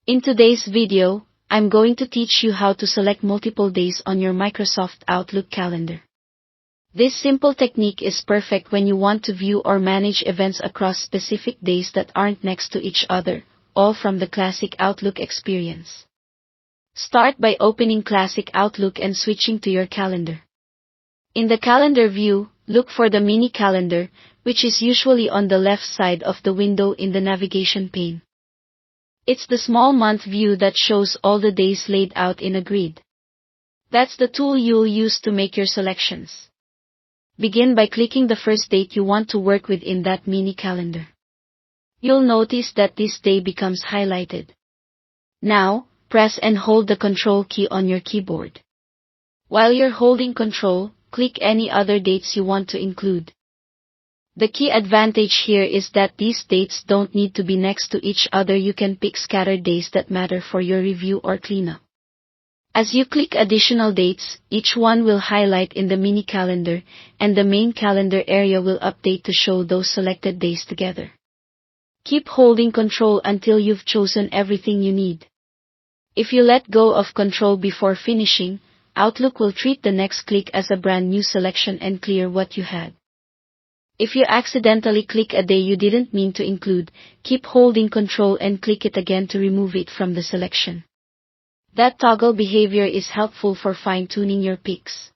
In today's video, I'm going to teach you how to select multiple days on your Microsoft Outlook calendar. This simple technique is perfect when you want to view or manage events across specific days that aren't next to each other, all from the classic Outlook experience. Start by opening Classic Outlook and switching to your calendar. In the calendar view, look for the mini calendar, which is usually on the left side of the window in the navigation pane. It's the small month view that shows all the days laid out in a grid. That's the tool you'll use to make your selections. Begin by clicking the first date you want to work with in that mini calendar. You'll notice that this day becomes highlighted. Now, press and hold the Control key on your keyboard. While you're holding Control, click any other dates you want to include. The key advantage here is that these dates don't need to be next to each other. You can pick scattered days that matter for your review or cleanup. As you click additional dates, each one will highlight in the mini calendar, and the main calendar area will update to show those selected days together. Keep holding Control until you've chosen everything you need. If you let go of Control before finishing, Outlook will treat the next click as a brand new selection and clear what you had. If you accidentally click a day you didn't mean to include, keep holding Control and click it again to remove it from the selection. That toggle behavior is helpful for fine-tuning your picks.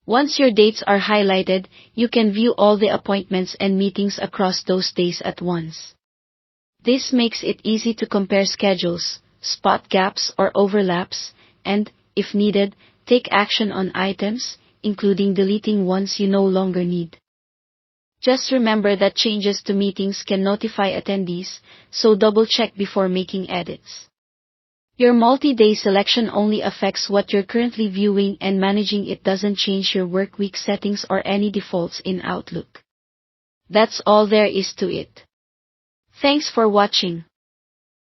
Once your dates are highlighted, you can view all the appointments and meetings across those days at once. This makes it easy to compare schedules, spot gaps or overlaps, and, if needed, take action on items, including deleting ones you no longer need. Just remember that changes to meetings can notify attendees, so double-check before making edits. Your multi-day selection only affects what you're currently viewing, and managing it doesn't change your work week settings or any defaults in Outlook. That's all there is to it. Thanks for watching.